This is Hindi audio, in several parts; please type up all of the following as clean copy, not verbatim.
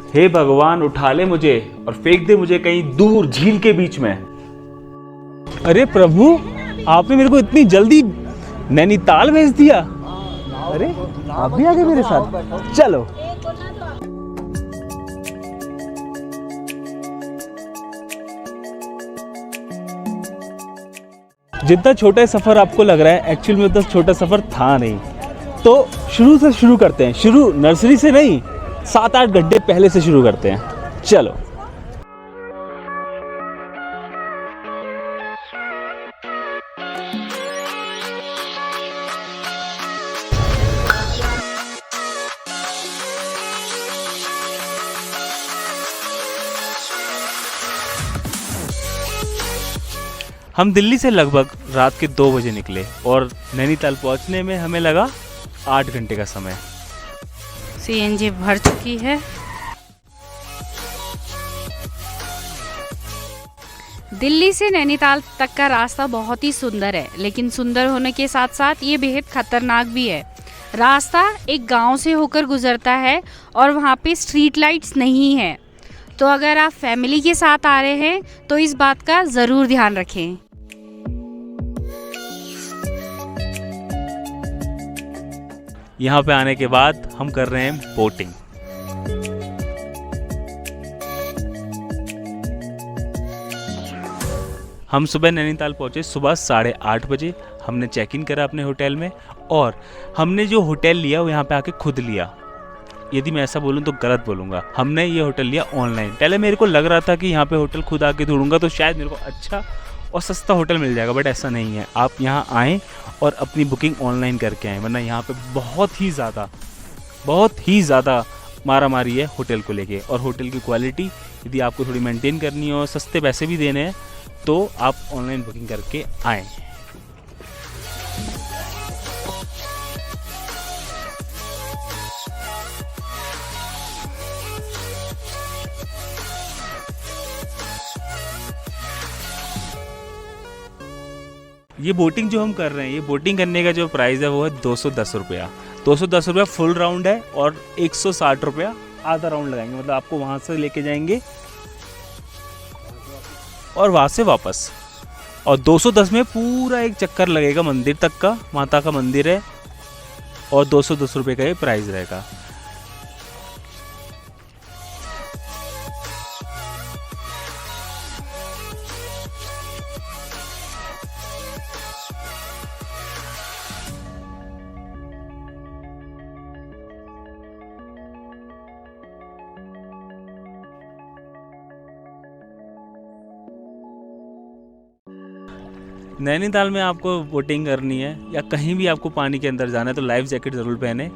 हे भगवान, उठा ले मुझे और फेंक दे मुझे कहीं दूर झील के बीच में। अरे प्रभु, आपने मेरे को इतनी जल्दी नैनीताल भेज दिया। अरे आप भी आ गए मेरे साथ, चलो। जितना छोटा सफर आपको लग रहा है, एक्चुअल में उतना छोटा सफर था नहीं। तो शुरू से शुरू करते हैं। शुरू नर्सरी से नहीं, 7-8 घंटे पहले से शुरू करते हैं। चलो। हम दिल्ली से लगभग रात के 2 बजे निकले और नैनीताल पहुंचने में हमें लगा 8 घंटे का समय। सीएनजी भर चुकी है। दिल्ली से नैनीताल तक का रास्ता बहुत ही सुंदर है, लेकिन सुंदर होने के साथ साथ ये बेहद खतरनाक भी है। रास्ता एक गांव से होकर गुजरता है और वहाँ पे स्ट्रीट लाइट्स नहीं है। तो अगर आप फैमिली के साथ आ रहे हैं तो इस बात का ज़रूर ध्यान रखें। यहाँ पे आने के बाद हम कर रहे हैं बोटिंग। हम सुबह नैनीताल पहुँचे सुबह 8:30 बजे। हमने चेक इन करा अपने होटल में और हमने जो होटल लिया वो यहाँ पे आके खुद लिया। यदि मैं ऐसा बोलूँ तो गलत बोलूँगा, हमने ये होटल लिया ऑनलाइन। पहले मेरे को लग रहा था कि यहाँ पे होटल खुद आके ढूंढूंगा तो शायद मेरे को अच्छा और सस्ता होटल मिल जाएगा, बट ऐसा नहीं है। आप यहाँ आएँ और अपनी बुकिंग ऑनलाइन करके आएँ, वरना यहाँ पे बहुत ही ज़्यादा मारा मारी है होटल को लेके। और होटल की क्वालिटी यदि आपको थोड़ी मेंटेन करनी हो और सस्ते पैसे भी देने हैं तो आप ऑनलाइन बुकिंग करके आएँ। ये बोटिंग जो हम कर रहे हैं, ये बोटिंग करने का जो प्राइस है वो है 210 रुपया। 210 रुपया फुल राउंड है और 160 रुपया आधा राउंड लगाएंगे। मतलब आपको वहाँ से लेके जाएंगे और वहाँ से वापस। और 210 में पूरा एक चक्कर लगेगा मंदिर तक का, माता का मंदिर है, और 210 रुपये का ये प्राइस रहेगा। नैनीताल में आपको बोटिंग करनी है या कहीं भी आपको पानी के अंदर जाना है तो लाइफ जैकेट ज़रूर पहने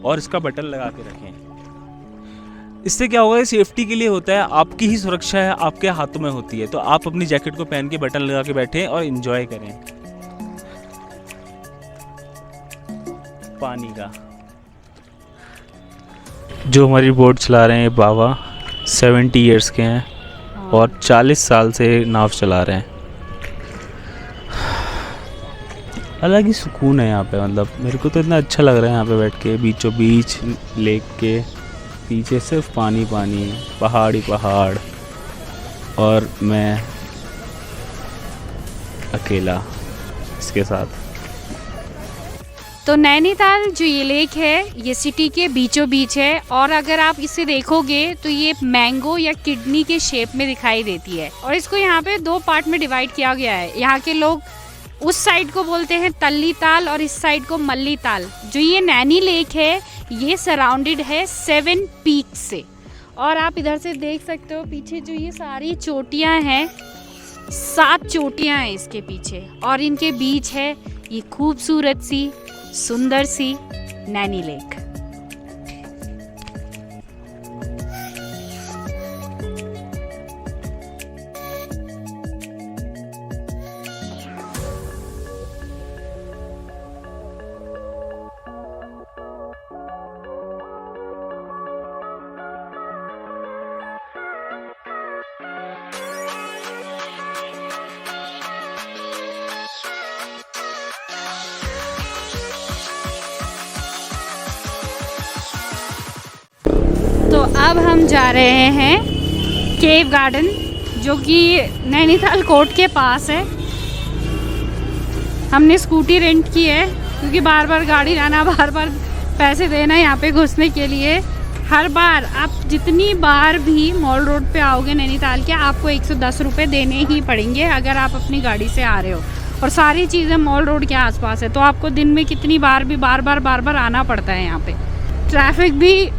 और इसका बटन लगा के रखें। इससे क्या होगा, सेफ्टी के लिए होता है, आपकी ही सुरक्षा है, आपके हाथों में होती है। तो आप अपनी जैकेट को पहन के बटन लगा के बैठें और एंजॉय करें पानी का। जो हमारी बोट चला रहे हैं बाबा 70 इयर्स के हैं और 40 साल से नाव चला रहे हैं। अलग ही सुकून है यहाँ पे। मतलब मेरे को तो इतना अच्छा लग रहा है यहाँ पे बैठ के, बीचों बीच लेक के पीछे सिर्फ पानी पानी, पहाड़ ही पहाड़, और मैं अकेला इसके साथ। तो नैनीताल जो ये लेक है ये सिटी के बीचों बीच है, और अगर आप इसे देखोगे तो ये मैंगो या किडनी के शेप में दिखाई देती है। और इसको यहाँ पे 2 पार्ट में डिवाइड किया गया है। यहाँ के लोग उस साइड को बोलते हैं तल्ली ताल और इस साइड को मल्ली ताल। जो ये नैनी लेक है ये सराउंडेड है 7 पीक से, और आप इधर से देख सकते हो पीछे जो ये सारी चोटियाँ हैं, 7 चोटियाँ हैं इसके पीछे, और इनके बीच है ये खूबसूरत सी सुंदर सी नैनी लेक। अब हम जा रहे हैं केव गार्डन, जो कि नैनीताल कोर्ट के पास है। हमने स्कूटी रेंट की है क्योंकि बार बार गाड़ी लाना, बार बार पैसे देना यहाँ पे घुसने के लिए। हर बार आप जितनी बार भी मॉल रोड पे आओगे नैनीताल के, आपको 110 रुपये देने ही पड़ेंगे अगर आप अपनी गाड़ी से आ रहे हो। और सारी चीज़ें मॉल रोड के आसपास है, तो आपको दिन में कितनी बार भी बार बार आना पड़ता है यहाँ पे। ट्रैफिक भी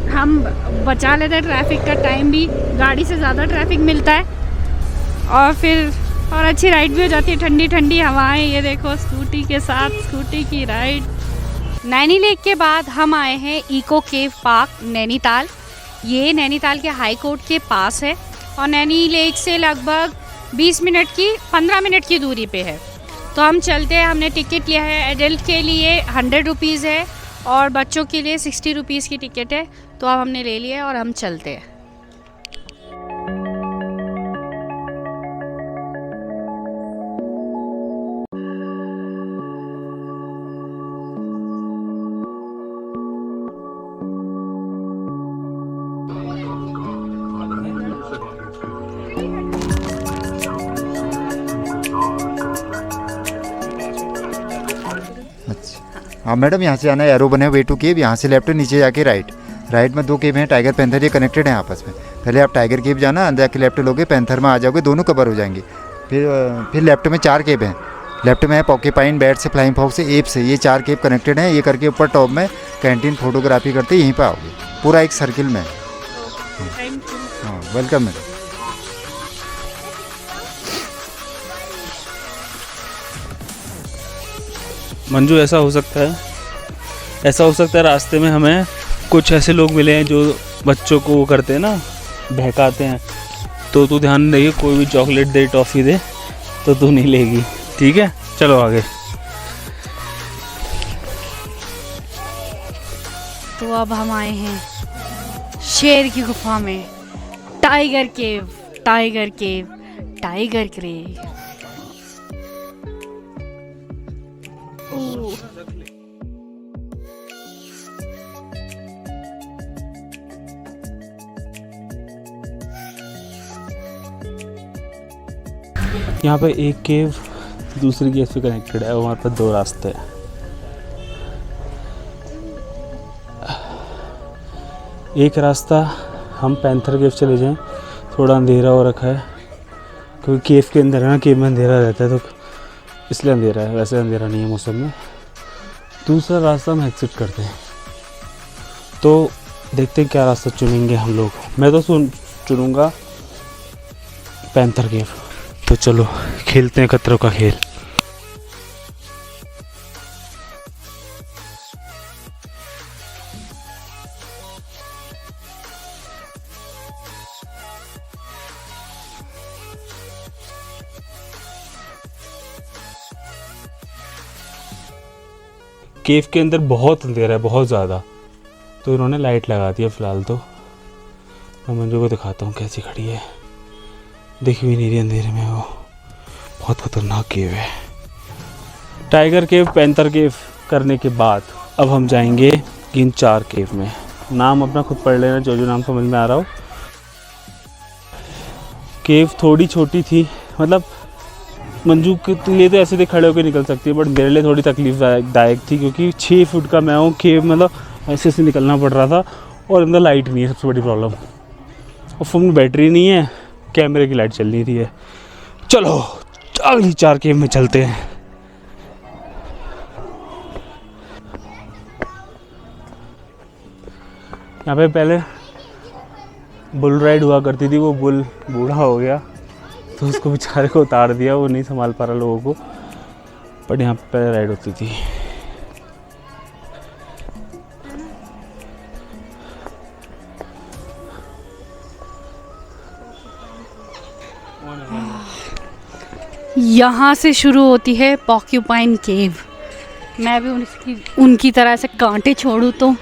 हम बचा लेते हैं, ट्रैफिक का टाइम भी, गाड़ी से ज़्यादा ट्रैफिक मिलता है। और फिर और अच्छी राइड भी हो जाती है, ठंडी ठंडी हवाएं। ये देखो स्कूटी के साथ स्कूटी की राइड। नैनी लेक के बाद हम आए हैं इको केव पार्क नैनीताल। ये नैनीताल के हाई कोर्ट के पास है और नैनी लेक से लगभग 15 मिनट की दूरी पे है। तो हम चलते हैं। हमने टिकट लिया है, एडल्ट के लिए 100 रुपीज़ है और बच्चों के लिए 60 रुपीज़ की टिकट है। तो अब हमने ले लिया और हम चलते हैं। हाँ मैडम, यहाँ से आना है, एरो बने वे टू केव, यहाँ से लेफ्ट, नीचे जाके राइट। राइट में 2 केव हैं, टाइगर पैंथर, ये कनेक्टेड हैं आपस में। पहले आप टाइगर केव जाना, अंदर जाके लेफ्ट लोगे, पैंथर में आ जाओगे, दोनों कवर हो जाएंगे। फिर लेफ्ट में 4 केव हैं। लेफ्ट में है पॉकेपाइन, बैट से, फ्लाइंग फॉक्स से, एप से, ये 4 केव कनेक्टेड हैं। ये करके ऊपर टॉप में कैंटीन, फोटोग्राफी करते यहीं पर आओगे, पूरा एक सर्किल में। हाँ वेलकम मैडम। मंजू, ऐसा हो सकता है रास्ते में हमें कुछ ऐसे लोग मिले हैं जो बच्चों को वो करते हैं ना, बहकाते हैं। तो तू ध्यान रखिए, कोई भी चॉकलेट दे, टॉफ़ी दे तो तू नहीं लेगी, ठीक है? चलो आगे। तो अब हम आए हैं शेर की गुफा में, टाइगर केव, टाइगर केव, टाइगर केव। यहाँ पे एक केव दूसरी केव से कनेक्टेड है, वहाँ पर 2 रास्ते हैं। एक रास्ता हम पैंथर केव चले जाएं, थोड़ा अंधेरा हो रखा है क्योंकि केव के अंदर है ना, केव में अंधेरा रहता है तो इसलिए अंधेरा है, वैसे अंधेरा नहीं है मौसम में। दूसरा रास्ता हम एग्जिट करते हैं, तो देखते हैं क्या रास्ता चुनेंगे हम लोग। मैं तो चुनूँगा पैंथर केव। तो चलो खेलते हैं खतरों का खेल। केव के अंदर बहुत अंधेरा है, बहुत ज़्यादा, तो इन्होंने लाइट लगा दी है फ़िलहाल। तो मैं मंजू को दिखाता हूँ कैसी खड़ी है, दिख भी नहीं रही अंधेरे में, वो बहुत खतरनाक केव है। टाइगर केव, पैंथर केव करने के बाद अब हम जाएंगे इन 4 केव में। नाम अपना खुद पढ़ लेना, जो नाम समझ में आ रहा हो। केव थोड़ी छोटी थी, मतलब मंजू के लिए तो ऐसे थे खड़े होकर निकल सकती है, बट मेरे लिए थोड़ी तकलीफदायक थी क्योंकि 6 फुट का मैं हूँ। केव मतलब ऐसे से निकलना पड़ रहा था और अंदर लाइट नहीं है, सबसे बड़ी प्रॉब्लम। और फ़ोन में बैटरी नहीं है, कैमरे की लाइट चल नहीं रही है। चलो अगली 4 केव में चलते हैं। यहाँ पे पहले बुल राइड हुआ करती थी, वो बुल बूढ़ा हो गया तो उसको बेचारे को उतार दिया, वो नहीं संभाल पा रहा लोगों को, बट यहाँ पे पहले राइड होती थी। यहाँ से शुरू होती है पॉक्यूपाइन केव। मैं भी उनकी तरह से कांटे छोड़ूं तो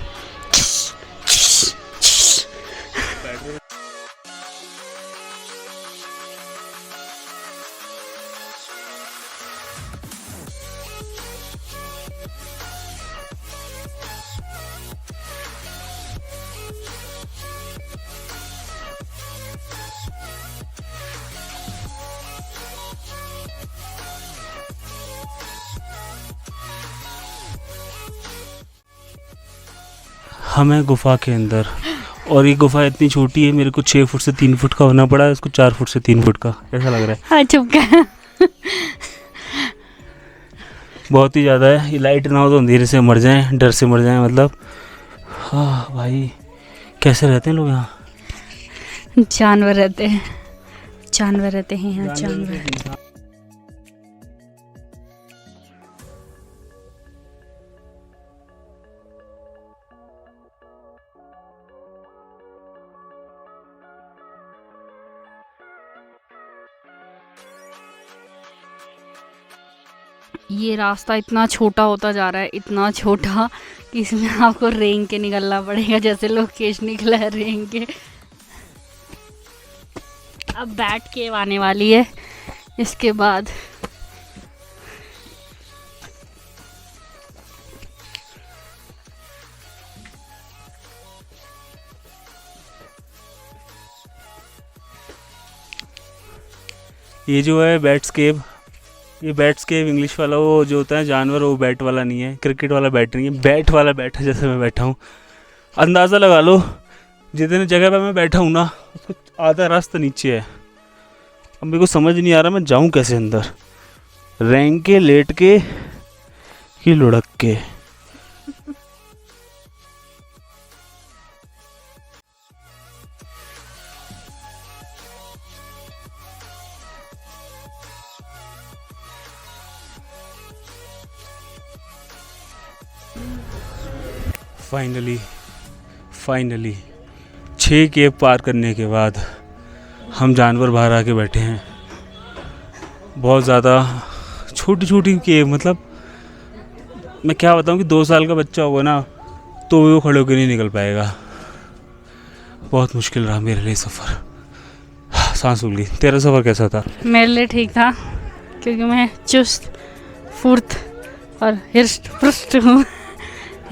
हम हैं गुफा के अंदर, और ये गुफा इतनी छोटी है, मेरे को 6 फुट से 3 फुट का होना पड़ा, इसको 4 फुट से 3 फुट का। ऐसा लग रहा है हाँ चुप कर। बहुत ही ज़्यादा है। ये लाइट ना हो तो अंधेरे से मर जाएं, डर से मर जाएं मतलब। हाँ भाई, कैसे रहते हैं लोग यहाँ? जानवर रहते हैं, जानवर रहते हैं यहाँ, जानवर। ये रास्ता इतना छोटा होता जा रहा है, इतना छोटा कि इसमें आपको रेंग के निकलना पड़ेगा, जैसे लोकेश निकला है रेंग के। अब बैट केव आने वाली है इसके बाद। ये जो है बैट्स केव, ये बैट्स केव इंग्लिश वाला वो जो होता है जानवर, वो बैट वाला नहीं है, क्रिकेट वाला बैट नहीं है, बैट वाला बैट है जैसे मैं बैठा हूँ। अंदाज़ा लगा लो जितने जगह पे मैं बैठा हूँ ना, उसको आधा रास्ता नीचे है। अब मेरे को समझ नहीं आ रहा मैं जाऊँ कैसे अंदर, रेंग के, लेट के कि लुढ़क के। फाइनली 6 केव पार करने के बाद हम जानवर बाहर आके बैठे हैं। बहुत ज़्यादा छोटी छोटी केव, मतलब मैं क्या बताऊँ कि 2 साल का बच्चा होगा ना तो वो खड़े होकर नहीं निकल पाएगा। बहुत मुश्किल रहा मेरे लिए सफ़र। सांस फूल गई। तेरा सफ़र कैसा था? मेरे लिए ठीक था, क्योंकि मैं चुस्त फुर्त और हिस्ट पुष्ट हूँ।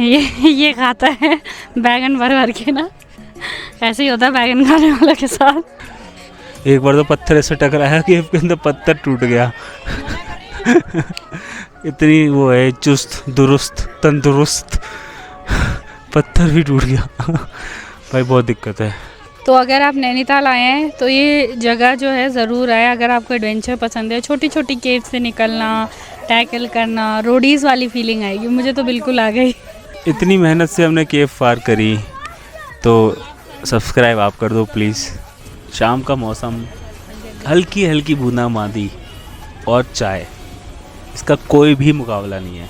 ये खाता है बैगन भर भर के ना, ऐसे ही होता है बैगन खाने वालों के साथ। एक बार तो पत्थर ऐसे टकराया कि उसके अंदर पत्थर टूट गया। इतनी वो है चुस्त दुरुस्त तंदुरुस्त, पत्थर भी टूट गया। भाई बहुत दिक्कत है। तो अगर आप नैनीताल आए हैं तो ये जगह जो है ज़रूर आए। अगर आपको एडवेंचर पसंद है, छोटी छोटी केव से निकलना, टैकल करना, रोडीज़ वाली फीलिंग आएगी। मुझे तो बिल्कुल आ गई। इतनी मेहनत से हमने केव पार करी, तो सब्सक्राइब आप कर दो प्लीज़। शाम का मौसम, हल्की हल्की बूंदाबांदी और चाय, इसका कोई भी मुकाबला नहीं है,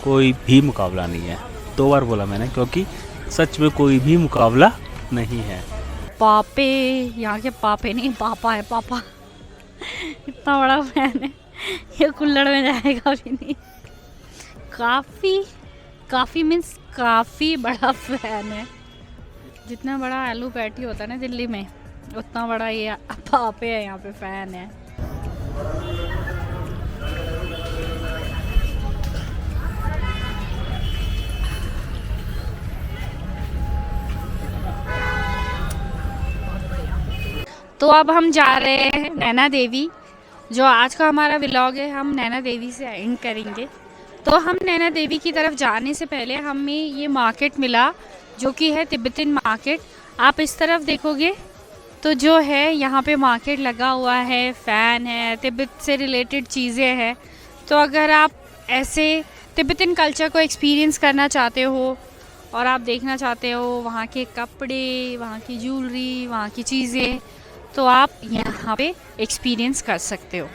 कोई भी मुकाबला नहीं है। 2 बार बोला मैंने, क्योंकि सच में कोई भी मुकाबला नहीं है। पापे, यहाँ के पापे नहीं, पापा है पापा। इतना बड़ा फैन है, ये कुल्लड़ में जाएगा भी नहीं। काफ़ी मीन्स काफ़ी बड़ा फैन है। जितना बड़ा आलू पैटी होता है ना दिल्ली में, उतना बड़ा ये पापे है, यहाँ पे फैन है। तो अब हम जा रहे हैं नैना देवी। जो आज का हमारा व्लॉग है हम नैना देवी से एंड करेंगे। तो हम नैना देवी की तरफ जाने से पहले हमें ये मार्केट मिला, जो कि है तिब्बतन मार्केट। आप इस तरफ देखोगे तो जो है यहाँ पे मार्केट लगा हुआ है, फ़ैन है, तिब्बत से रिलेटेड चीज़ें हैं। तो अगर आप ऐसे तिब्बतन कल्चर को एक्सपीरियंस करना चाहते हो और आप देखना चाहते हो वहाँ के कपड़े, वहाँ की ज्वेलरी, वहाँ की चीज़ें, तो आप यहाँ पे एक्सपीरियंस कर सकते हो।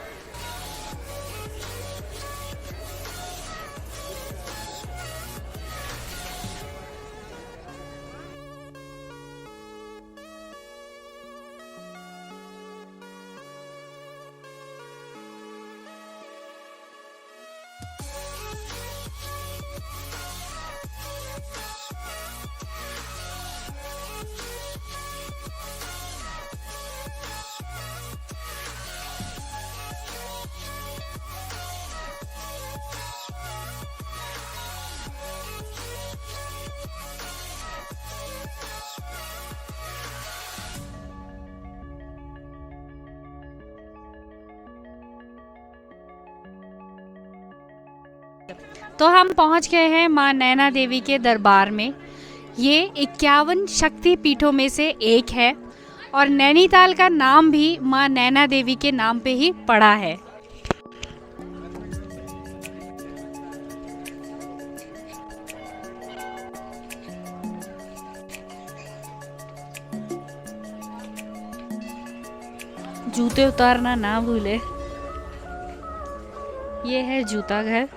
तो हम पहुंच गए हैं माँ नैना देवी के दरबार में। ये 51 शक्ति पीठों में से एक है और नैनीताल का नाम भी माँ नैना देवी के नाम पे ही पड़ा है। जूते उतारना ना भूले। ये है जूता घर।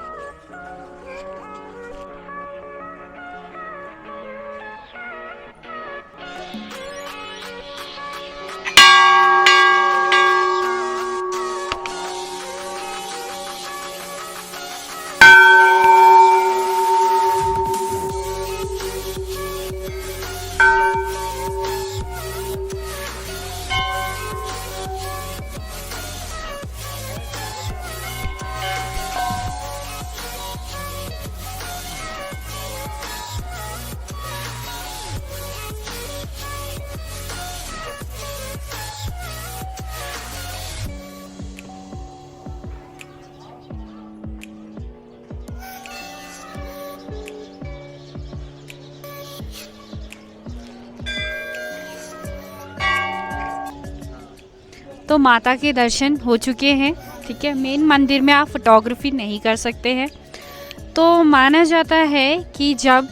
तो माता के दर्शन हो चुके हैं, ठीक है। मेन मंदिर में आप फोटोग्राफी नहीं कर सकते हैं। तो माना जाता है कि जब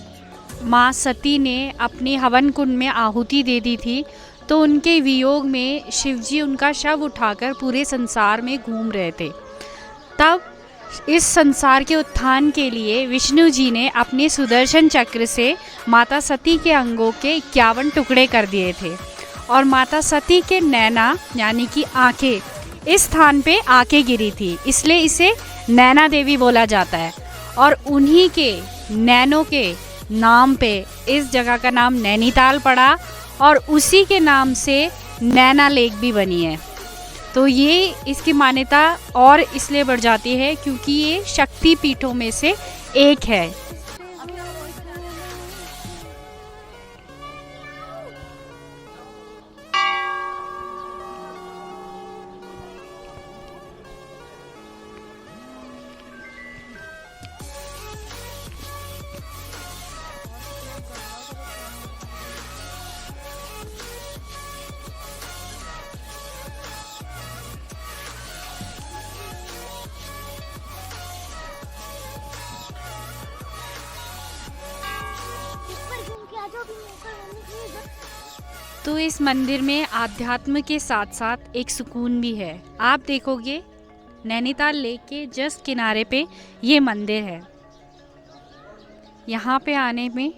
माँ सती ने अपनी हवन कुंड में आहुति दे दी थी तो उनके वियोग में शिवजी उनका शव उठाकर पूरे संसार में घूम रहे थे। तब इस संसार के उत्थान के लिए विष्णु जी ने अपने सुदर्शन चक्र से माता सती के अंगों के 51 टुकड़े कर दिए थे और माता सती के नैना यानी कि आंखें इस स्थान पे आके गिरी थी, इसलिए इसे नैना देवी बोला जाता है। और उन्हीं के नैनों के नाम पे इस जगह का नाम नैनीताल पड़ा और उसी के नाम से नैना लेक भी बनी है। तो ये इसकी मान्यता और इसलिए बढ़ जाती है क्योंकि ये शक्ति पीठों में से एक है। तो इस मंदिर में आध्यात्म के साथ साथ एक सुकून भी है। आप देखोगे नैनीताल लेक के जस्ट किनारे पे ये मंदिर है। यहाँ पे आने में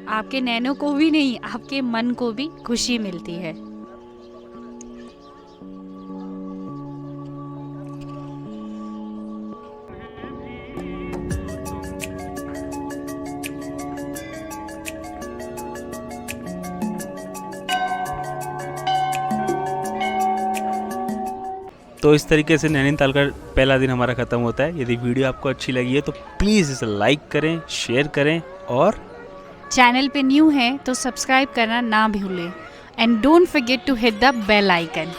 आपके नैनों को भी नहीं, आपके मन को भी खुशी मिलती है। तो इस तरीके से नैनीताल का पहला दिन हमारा ख़त्म होता है। यदि वीडियो आपको अच्छी लगी है तो प्लीज़ इसे लाइक करें, शेयर करें और चैनल पे न्यू है तो सब्सक्राइब करना ना भूलें and don't forget to hit the bell icon.